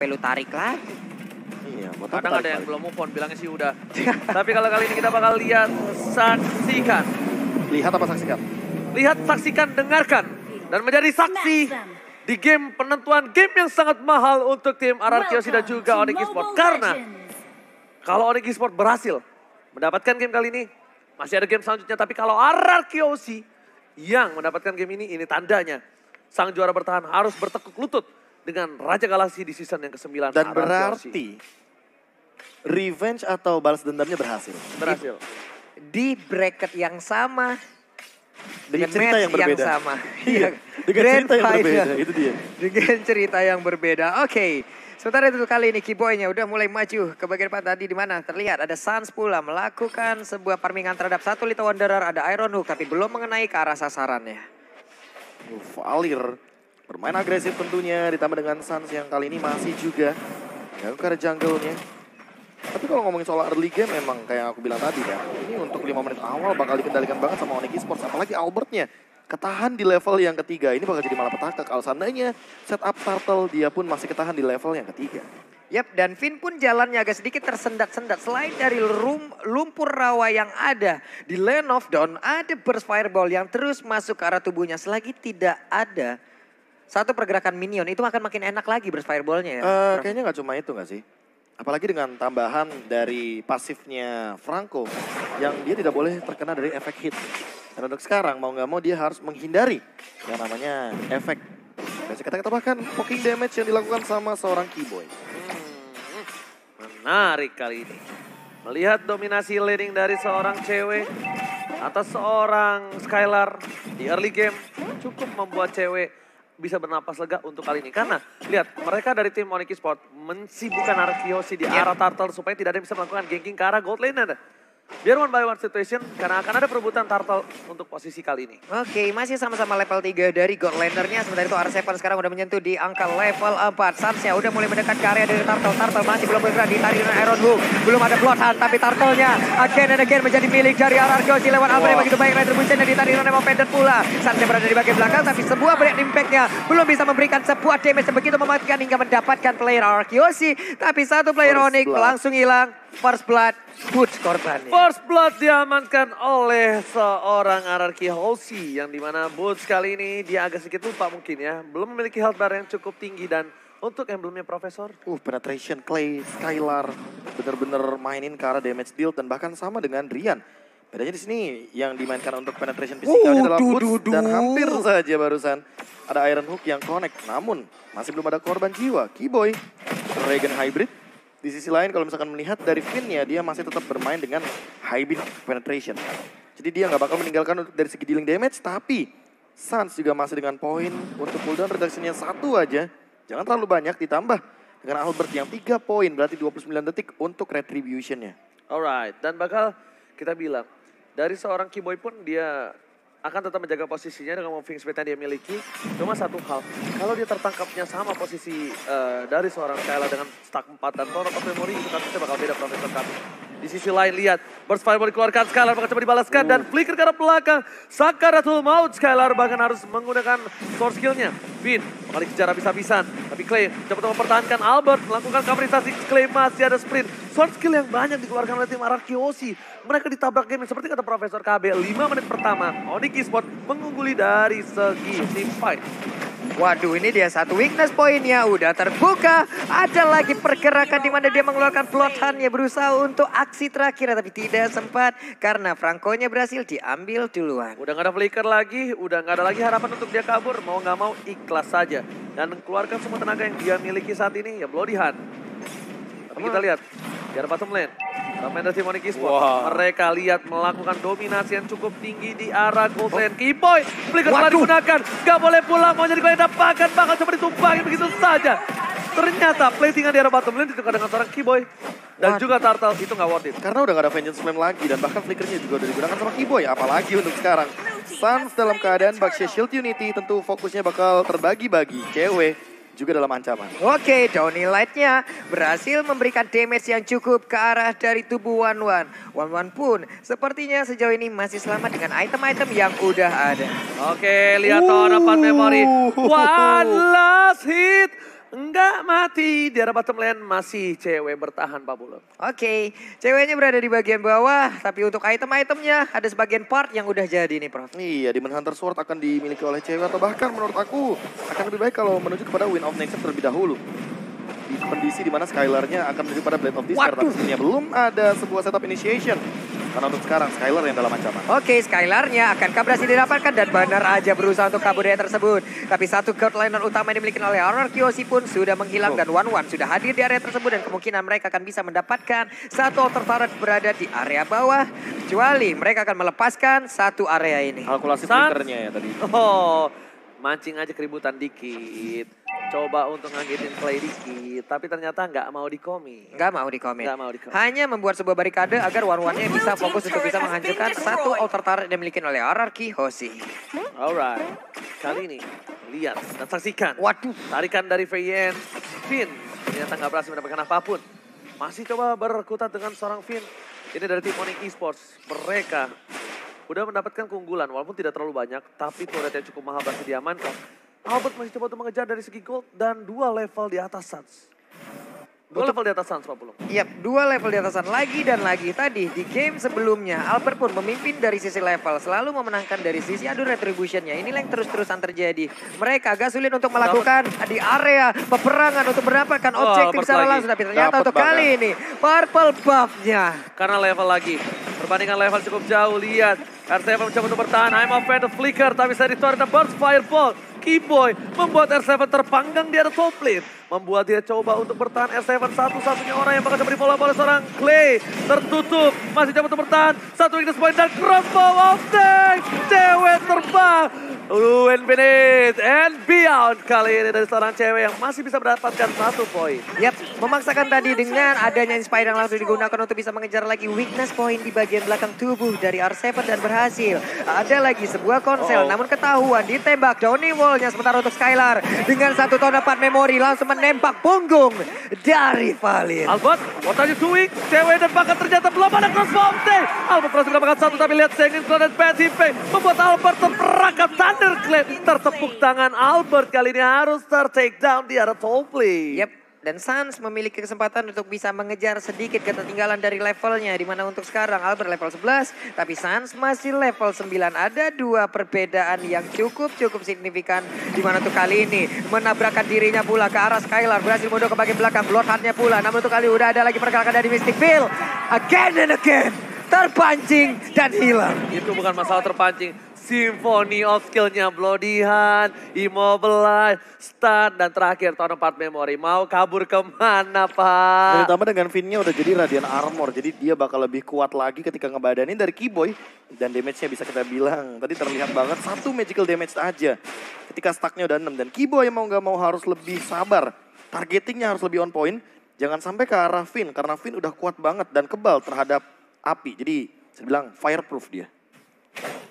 Lu tarik lagi. Iya, kadang ada yang belum move on, bilangnya sih udah. Tapi kalau kali ini kita bakal lihat, saksikan. Lihat apa saksikan? Lihat, saksikan, dengarkan. Dan menjadi saksi di game penentuan game yang sangat mahal untuk tim RRQ dan juga Onyx Esports. Karena kalau Onyx Esports berhasil mendapatkan game kali ini, masih ada game selanjutnya. Tapi kalau RRQ yang mendapatkan game ini tandanya sang juara bertahan harus bertekuk lutut dengan Raja Galaksi di season yang ke-9. Dan berarti revenge atau balas dendamnya berhasil. Berhasil. Di bracket yang sama. Dengan cerita yang berbeda. sama. Iya, dengan cerita yang berbeda, itu dia. Dengan cerita yang berbeda. Oke. Sementara itu kali ini Kiboy-nya udah mulai maju ke bagian depan tadi di mana terlihat ada Sans pula melakukan sebuah farmingan terhadap satu Little Wanderer, ada Iron Hook tapi belum mengenai ke arah sasarannya. Valir bermain agresif tentunya, ditambah dengan Sans yang kali ini masih juga gak ke arah jungle-nya. Tapi kalau ngomongin soal early game memang kayak aku bilang tadi kan, ini untuk 5 menit awal bakal dikendalikan banget sama Onyx Esports. Apalagi Albertnya ketahan di level yang ketiga, ini bakal jadi malapetaka. Kalau seandainya setup Turtle dia pun masih ketahan di level yang ketiga. Yap, dan Finn pun jalannya agak sedikit tersendat-sendat. Selain dari lumpur rawa yang ada di Lane of Dawn, ada burst fireball yang terus masuk ke arah tubuhnya. Selagi tidak ada satu pergerakan minion, itu akan makin enak lagi burst fireballnya ya. Kayaknya nggak cuma itu nggak sih? Apalagi dengan tambahan dari pasifnya Franco yang dia tidak boleh terkena dari efek hit. Dan untuk sekarang mau nggak mau dia harus menghindari yang namanya efek. Biasa kita bahkan poking damage yang dilakukan sama seorang Kiboy. Menarik kali ini. Melihat dominasi laning dari seorang cewek atau seorang Skylar di early game cukup membuat cewek bisa bernapas lega untuk kali ini. Karena lihat mereka dari tim Onyx Esports mensibukkan RRQ di arah Turtle supaya tidak ada yang bisa melakukan ganking ke arah gold lane. Biar one by one situation karena akan ada perebutan Turtle untuk posisi kali ini. Oke, masih sama-sama level 3 dari gold lanernya. Sementara itu R7 sekarang udah menyentuh di angka level 4. Sansnya udah mulai mendekat ke area dari Turtle. Turtle masih belum bergerak, ditarik dengan Iron Hook. Belum ada Bloodhound tapi Turtle-nya again and again menjadi milik dari RRQ lewat Amber yang begitu baik. Retribution yang ditarik dengan Nemo Pendant pula. Sansnya berada di bagian belakang tapi sebuah break impact-nya belum bisa memberikan sebuah damage yang begitu mematikan hingga mendapatkan player RRQ. Tapi satu player Onyx langsung hilang. First blood, Boots korbannya. First blood diamankan oleh seorang RRQ Halsey yang dimana Boots kali ini dia agak sedikit lupa mungkin ya. Belum memiliki health bar yang cukup tinggi dan untuk emblemnya Profesor. Penetration Clay, Skylar bener-bener mainin ke arah damage deal dan bahkan sama dengan Rian. Bedanya di sini yang dimainkan untuk penetration fisikalnya adalah Boots dan hampir saja barusan ada Iron Hook yang connect. Namun masih belum ada korban jiwa. Kiboy, Dragon Hybrid. Di sisi lain kalau misalkan melihat dari Finn-nya dia masih tetap bermain dengan hybrid penetration. Jadi dia nggak bakal meninggalkan dari segi dealing damage, tapi Sans juga masih dengan poin untuk cooldown reduction-nya 1 aja. Jangan terlalu banyak ditambah dengan Albert yang 3 poin berarti 29 detik untuk retribution-nya. Alright, dan bakal kita bilang dari seorang Kiboy pun dia akan tetap menjaga posisinya dengan moving speed yang dia miliki. Cuma satu hal, kalau dia tertangkapnya sama posisi dari seorang Skylar dengan stack 4 dan Torrent of Memory, itu kasusnya bakal beda Profesor kami. Di sisi lain lihat, burst fireball dikeluarkan Skylar bakal coba dibalaskan dan flicker ke arah belakang. Sakaratul Maut Skylar bahkan harus menggunakan source skill-nya. Finn bakal dikejar habis-habisan. Tapi Clay coba mempertahankan Albert, melakukan coverisasi. Clay masih ada sprint. Source skill yang banyak dikeluarkan oleh tim RRQ. Mereka ditabrak game seperti kata Profesor KB. 5 menit pertama, Onyx Esports mengungguli dari segi team fight. Waduh, ini dia satu weakness poinnya udah terbuka. Ada lagi pergerakan di mana dia mengeluarkan Bloodhound-nya berusaha untuk aksi terakhir tapi tidak sempat karena Franco-nya berhasil diambil duluan. Udah gak ada flicker lagi, udah gak ada lagi harapan untuk dia kabur. Mau gak mau ikhlas saja dan keluarkan semua tenaga yang dia miliki saat ini ya Bloodhound. Tapi kita lihat di arah bottom lane. Commander tim Onyx Esports. Mereka lihat melakukan dominasi yang cukup tinggi di arah gold lane. Kiboy, flicker telah digunakan. Gak boleh pulang, mau jadi gaya dapakan. Bakal coba ditumpangin begitu saja. Ternyata platingan di arah bottom lane ditukar dengan seorang Kiboy. Dan juga Turtle itu gak worth it. Karena udah gak ada Vengeance Flame lagi dan bahkan flickernya juga udah digunakan sama Kiboy. Apalagi untuk sekarang. Sans dalam keadaan Baxia Shield Unity tentu fokusnya bakal terbagi-bagi. Cewek juga dalam ancaman. Oke, Downy Light-nya berhasil memberikan damage yang cukup ke arah dari tubuh One One. One One pun sepertinya sejauh ini masih selamat dengan item-item yang udah ada. Oke, lihat Torrent of Memory. One last hit. Enggak mati, di arah bottom lane masih cewek bertahan Pak Bulung. Oke, ceweknya berada di bagian bawah, tapi untuk item-itemnya ada sebagian part yang udah jadi nih Prof. Iya, Demon Hunter Sword akan dimiliki oleh cewek atau bahkan menurut aku akan lebih baik kalau menuju kepada Wind of Nature terlebih dahulu. Di kondisi di mana Skylar-nya akan menuju pada Blade of Despair, tapi sebenarnya belum ada sebuah setup initiation. Karena untuk sekarang Skylar yang dalam ancaman. Oke, Skylar-nya akankah berhasil didapatkan dan benar aja berusaha untuk kabur dari tersebut. Tapi satu god liner utama yang dimiliki oleh Anarkyoshi pun sudah menghilang dan One sudah hadir di area tersebut dan kemungkinan mereka akan bisa mendapatkan satu altar turret berada di area bawah. Kecuali mereka akan melepaskan satu area ini. Kalkulasi flickernya ya tadi. Oh, mancing aja keributan dikit. Coba untuk ngagetin play dikit, tapi ternyata nggak mau dikomit. Nggak mau dikomit. Nggak mau dikomit. Hanya membuat sebuah barikade agar One-Nya bisa fokus untuk bisa menghancurkan satu altar turret yang dimiliki oleh Anarkyoshi. Alright, kali ini lihat dan saksikan. Waduh. Tarikan dari VN, Finn ternyata nggak berhasil mendapatkan apapun. Masih coba berkutat dengan seorang Finn. Ini dari tim Onyx Esports. Mereka udah mendapatkan keunggulan walaupun tidak terlalu banyak, tapi turret yang cukup mahal berhasil diamankan. Albert masih coba untuk mengejar dari segi gold dan 2 level di atas Suns. 2 level di atas Suns, Pak Bulung. Yap, 2 level di atasan lagi dan lagi. Tadi di game sebelumnya Albert pun memimpin dari sisi level, selalu memenangkan dari sisi adu retributionnya. Inilah yang terus-terusan terjadi. Mereka agak sulit untuk melakukan di area peperangan untuk mendapatkan objektif secara langsung. Tapi ternyata untuk kali ini purple buff-nya. Karena level lagi, perbandingan level cukup jauh. Lihat, R7 mencoba untuk bertahan. I'm afraid of flicker, tapi saya dituarin burst fireball. Keyboy membuat R7 terpanggang di area top lane. Membuat dia coba untuk bertahan. R7 satu-satunya orang yang bakal diberi bola oleh seorang Clay. Tertutup, masih coba untuk bertahan. Satu Ignis Point dan crossbow of tank. Cewek terbang. Infinite and beyond kali ini dari seorang cewek yang masih bisa mendapatkan 1 poin. Yap, memaksakan tadi dengan adanya Inspire yang langsung digunakan untuk bisa mengejar lagi weakness point di bagian belakang tubuh dari R7 dan berhasil. Ada lagi sebuah konsel, namun ketahuan ditembak Downing wall-nya sementara untuk Skylar dengan 1 tahun 4 memori langsung menembak punggung dari Valin. Albert, what are you doing? Cewek dan bahkan ternyata belum ada crossbow. Albert berhasil mendapatkan 1 tapi lihat Sengin dan PTP membuat Albert terperangkap Thunderclap. Tertepuk tangan Albert kali ini harus ter-take down di arah top lane. Yap. Dan Suns memiliki kesempatan untuk bisa mengejar sedikit ketertinggalan dari levelnya. Dimana untuk sekarang Albert level 11, tapi Suns masih level 9. Ada 2 perbedaan yang cukup signifikan. Dimana untuk kali ini menabrakkan dirinya pula ke arah Skylar. Berhasil mundur ke bagian belakang, Bloodhound-nya pula. Namun untuk kali udah ada lagi pergerakan dari Mystic Bill. Again and again, terpancing dan hilang. Itu bukan masalah terpancing. Symphony of skill-nya Bloody Hand, Immobilize, Stun, dan terakhir tahun 4 memori. Mau kabur kemana Pak? Dan ditambah dengan Finn-nya udah jadi Radiant Armor. Jadi dia bakal lebih kuat lagi ketika ngebadanin dari Keyboy. Dan damage-nya bisa kita bilang, tadi terlihat banget 1 magical damage aja. Ketika stack-nya udah 6 dan Keyboy mau gak mau harus lebih sabar. Targeting-nya harus lebih on point. Jangan sampai ke arah Finn, karena Finn udah kuat banget dan kebal terhadap api. Jadi saya bilang fireproof dia.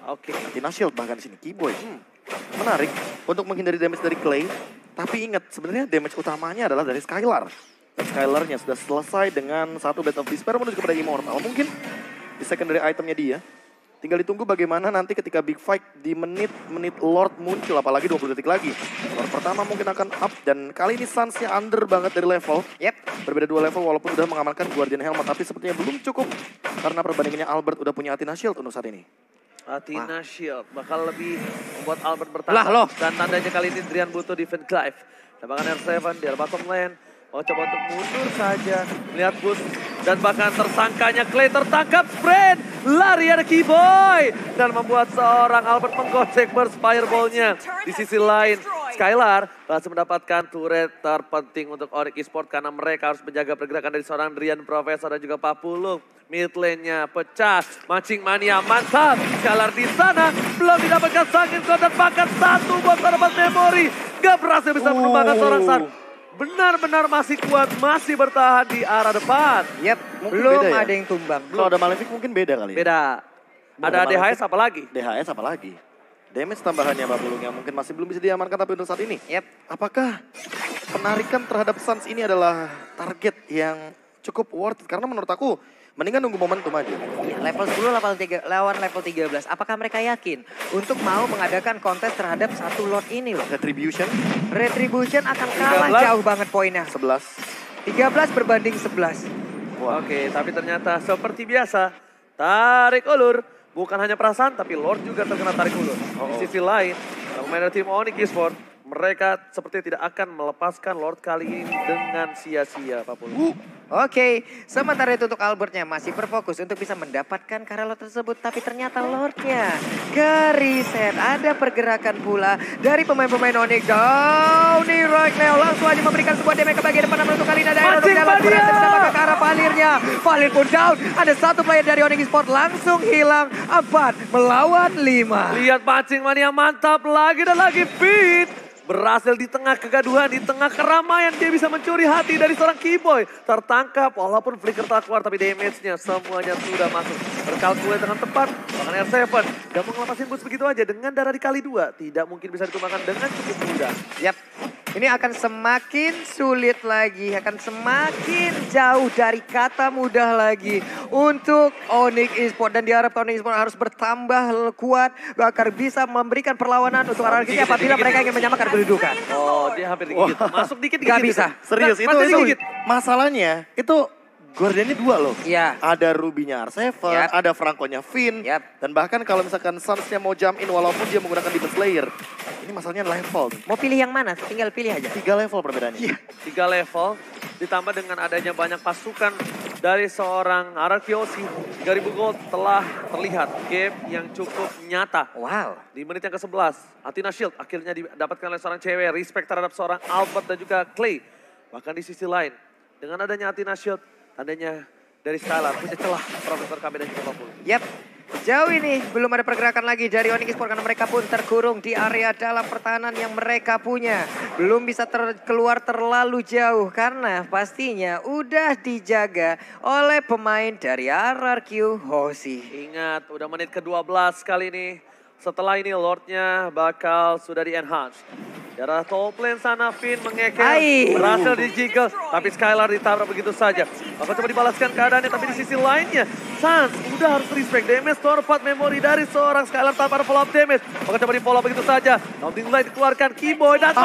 Oke. Tina Shield bahkan di sini Keyboy. Menarik untuk menghindari damage dari Clay. Tapi ingat sebenarnya damage utamanya adalah dari Skylar. Dan Skylar-nya sudah selesai dengan 1 Blade of Despair menuju kepada Immortal. Mungkin di secondary itemnya dia. Tinggal ditunggu bagaimana nanti ketika big fight di menit Lord muncul. Apalagi 20 detik lagi. Lord pertama mungkin akan up. Dan kali ini Suns-nya under banget dari level. Yep. Berbeda 2 level walaupun udah mengamankan Guardian Helmet. Tapi sepertinya belum cukup. Karena perbandingannya Albert udah punya Athena Shield untuk saat ini. Athena Shield bakal lebih membuat Albert bertahan. Lah loh. Dan tandanya kali ini Drian butuh defense Clive. Tembakan R7 di bottom lane. Oh, coba untuk mundur saja. Lihat boost. Dan bahkan tersangkanya Clay tertangkap. Sprint. Lari ada Keyboy. Dan membuat seorang Albert menggocek burst fireball-nya. Di sisi lain, Skylar berhasil mendapatkan turret terpenting untuk Onyx Esports. Karena mereka harus menjaga pergerakan dari seorang Drian Professor dan juga Papulung. Mid lane-nya pecah. Mancing mania mantap. Skylar di sana. Belum didapatkan Sangin dan bahkan 1 buat tanaman memori. Gak berhasil bisa menumbangkan seorang Sun. Benar-benar masih kuat, masih bertahan di arah depan. Yap, Mungkin belum beda ya? ada yang tumbang. Kalau ada Malefic mungkin beda kali ya. Beda. Ada DHS apa lagi? DHS apa lagi? Damage tambahannya Babulung yang mungkin masih belum bisa diamankan tapi untuk saat ini. Yap. Apakah penarikan terhadap Suns ini adalah target yang cukup worth it? Karena menurut aku Mendingan nunggu momentum aja. Ya, level 10 lawan level 13. Apakah mereka yakin untuk mau mengadakan kontes terhadap satu Lord ini loh? Retribution Retribution akan kalah 13. jauh banget poinnya. 11. 13 berbanding 11. Wah. Oke, tapi ternyata seperti biasa, tarik ulur. Bukan hanya perasaan, tapi Lord juga terkena tarik ulur. Di sisi lain, pemain dari tim Onyx Esports, mereka seperti tidak akan melepaskan Lord kali ini dengan sia-sia apapun. Oke, sementara itu untuk Albertnya masih berfokus untuk bisa mendapatkan Karelo tersebut. Tapi ternyata Lordnya ke-reset. Ada pergerakan pula dari pemain-pemain Onyx. Downy right now langsung aja memberikan sebuah damage ke bagian depan menentukan Lina Daerah untuk jalan berhasil disamakan ke arah Valirnya. Valir pun down. Ada satu player dari Onyx Esports langsung hilang. 4 melawan 5. Lihat pancing mania mantap lagi dan lagi fit. Berhasil di tengah kegaduhan, di tengah keramaian dia bisa mencuri hati dari seorang Keyboy. Tertangkap walaupun flicker tak keluar tapi damage-nya semuanya sudah masuk. Terkalkulasi dengan tepat, bahkan R7 gak mau ngelepasin boost begitu aja dengan darah dikali 2. Tidak mungkin bisa ditumbangkan dengan cukup mudah. Yap, ini akan semakin sulit lagi, akan semakin jauh dari kata mudah lagi untuk Onyx Esports. Dan diharapkan Onyx Esports harus bertambah kuat agar bisa memberikan perlawanan untuk RRQ apabila mereka ingin menyamakan kedudukan. Oh, dia hampir digigit. Masuk dikit-dikit. Gak bisa. Serius, Nah, itu dikit. masalahnya. Itu Guardiannya 2 loh. Iya. Ada Ruby-nya R7, Yap. ada Franco-nya Finn. Yap. Dan bahkan kalau misalkan Suns-nya mau jump in walaupun dia menggunakan Demon Slayer. Ini masalahnya level. Mau pilih yang mana? Tinggal pilih aja. 3 level perbedaannya. Iya. 3 level ditambah dengan adanya banyak pasukan dari seorang Arakiosi. 3000 gold telah terlihat gap yang cukup nyata. Wow. Di menit yang ke-11, Athena Shield akhirnya didapatkan oleh seorang cewek. Respect terhadap seorang Albert dan juga Clay. Bahkan di sisi lain, dengan adanya Athena Shield, tandanya dari Skylar punya celah Profesor KB dan juga Papul. Yap. Sejauh ini belum ada pergerakan lagi dari Onyx Esports karena mereka pun terkurung di area dalam pertahanan yang mereka punya. Belum bisa keluar terlalu jauh karena pastinya udah dijaga oleh pemain dari RRQ Hoshi. Ingat, udah menit ke-12 kali ini. Setelah ini Lordnya bakal sudah di-enhance. Darah top lane sana Finn mengeker, berhasil di-jiggle. Tapi Skylar ditabrak begitu saja. Bakal coba dibalaskan keadaannya, tapi di sisi lainnya Sans udah harus respect damage Torpat memori dari seorang Skylar tanpa ada follow up damage. Bakal coba di-follow begitu saja. Counting Light dikeluarkan, Keyboy dan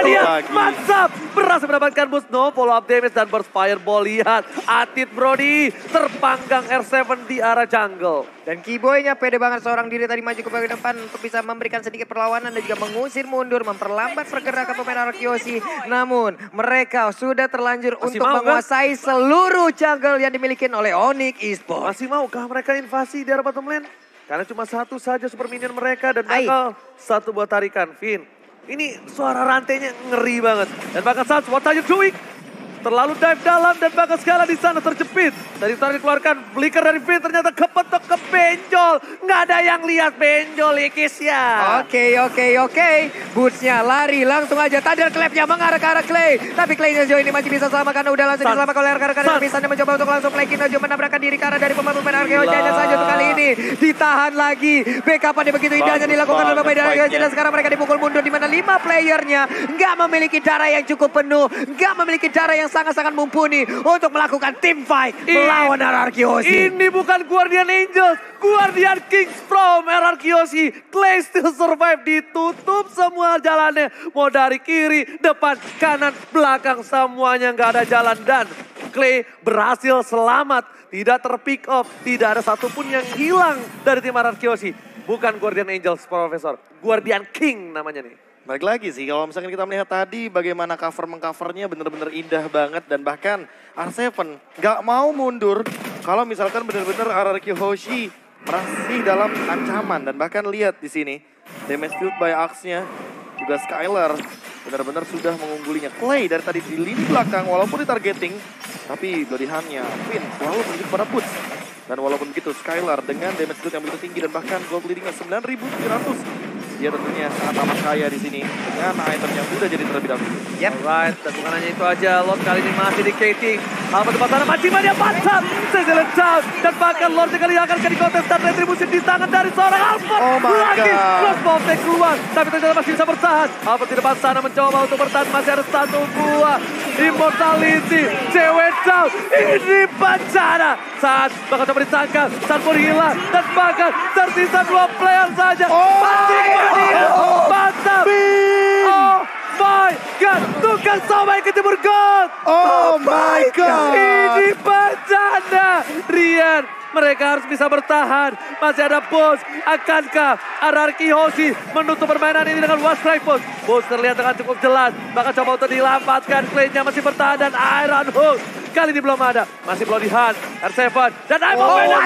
dia mantap. Berhasil mendapatkan boost, no follow up damage dan burst fireball. Lihat, Atit Brody terpanggang R7 di arah jungle. Dan Keyboy-nya pede banget seorang diri tadi maju ke bagian depan untuk bisa memberikan sedikit perlawanan dan juga mengusir mundur, memperlambat pergerakan pemain RRQ. Namun mereka sudah terlanjur Masih untuk mau, menguasai seluruh jungle yang dimiliki oleh Onyx Esports. Masih maukah mereka invasi di arah bottom lane? Karena cuma satu saja super minion mereka dan bakal satu buat tarikan. Finn, ini suara rantainya ngeri banget. Dan bakal Sans, what are you doing? Terlalu dive dalam dan bakal Skala di sana terjepit. Dari tarik dikeluarkan, flicker dari Finn ternyata kepetok ke benjol. Nggak ada yang lihat benjol Ikis ya. Oke. Bootsnya lari langsung aja. Thunder Clap-nya mengarah ke arah Clay. Tapi Clay-nya sejauh ini masih bisa selamat karena udah langsung diselamatkan oleh rekan-rekan yang bisa mencoba untuk langsung play Kinojo menabrakkan diri ke arah dari pemain-pemain RRQ. Hanya saja untuk kali ini ditahan lagi. Backup-nya begitu indahnya dilakukan oleh pemain RRQ. Dan sekarang mereka dipukul mundur di mana 5 playernya nggak memiliki darah yang cukup penuh. Nggak memiliki darah yang sangat-sangat mumpuni untuk melakukan team fight melawan RRQ Hoshi. Ini bukan Guardian Angels, Guardian Kings from RRQ Hoshi. Clay still survive, ditutup semua jalannya. Mau dari kiri, depan, kanan, belakang, semuanya nggak ada jalan. Dan Clay berhasil selamat, tidak terpick off, tidak ada satupun yang hilang dari tim RRQ Hoshi. Bukan Guardian Angels, Profesor, Guardian King namanya nih. Balik lagi sih, kalau misalkan kita melihat tadi bagaimana mengcovernya bener-bener indah banget. Dan bahkan R7 nggak mau mundur kalau misalkan bener-bener RRQ Hoshi masih dalam ancaman. Dan bahkan lihat di sini, damage field by Axe-nya juga Skylar benar-benar sudah mengunggulinya. Clay dari tadi di lini belakang walaupun ditargeting, tapi Bloody Hand-nya Finn selalu menuju pada Boots. Dan walaupun begitu Skylar dengan damage field yang begitu tinggi dan bahkan gold leading-nya 9.700. dia tentunya sangat amat kaya di sini dengan item yang sudah jadi terlebih dahulu. Yep. Alright, dan bukan hanya itu aja, Lord kali ini masih di KT. Alpha tempat sana, Majima dia mantap. Sejalan down, dan bahkan Lord sekali akan di kontestan retribusi di tangan dari seorang Alpha. Oh my Lagi, God. Cross bomb keluar, tapi ternyata masih bisa bertahan. Alpha di depan sana mencoba untuk bertahan, masih ada satu buah Immortality, cewek down, ini bencana. Saat bakal coba ditangkap, saat pun hilang, dan bahkan tersisa 2 player saja. Majima dia, mantap. Oh my God, tukang somai ke timur God. Oh my God. Ini bencana. Rian, mereka harus bisa bertahan. Masih ada Bos. Akankah Ararki Hoshi menutup permainan ini dengan Wasp Rifles? Bos terlihat dengan cukup jelas. Bahkan coba untuk dilampatkan. Clay-nya masih bertahan dan Iron Hook. Kali ini belum ada. Masih belum di hand. R7 dan I'm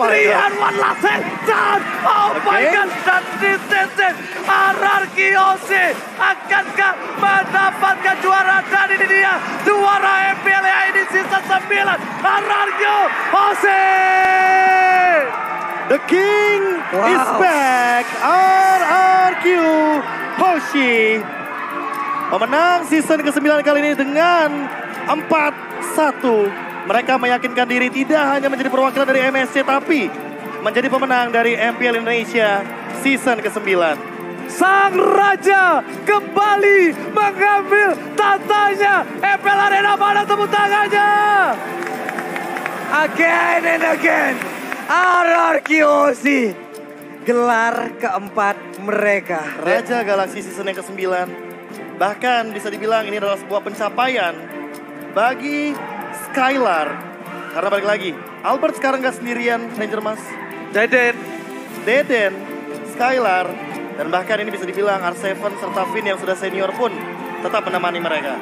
Rian. One last hit. Down. Oh my God. Dan disensen. Ararki Hoshi. Akankah mendapatkan juara? Dan ini dia. Juara MPL ini season 9. Ararki Hoshi. The King is back. RRQ Hoshi memenang season ke-9 kali ini dengan 4-1. Mereka meyakinkan diri tidak hanya menjadi perwakilan dari MSC tapi menjadi pemenang dari MPL Indonesia season ke-9. Sang Raja kembali mengambil tatanya. MPL Arena, mana tepuk tangannya? Again and again. RRQ Hoshi. Gelar keempat mereka. Raja Galaksi season yang ke-9. Bahkan bisa dibilang ini adalah sebuah pencapaian bagi Skylar. Karena balik lagi, Albert sekarang gak sendirian, Ranger Mas. Deden, Skylar, dan bahkan ini bisa dibilang R7 serta Vin yang sudah senior pun tetap menemani mereka.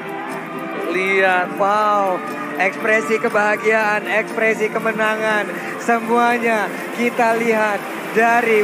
Lihat. Wow, ekspresi kebahagiaan, ekspresi kemenangan, semuanya kita lihat dari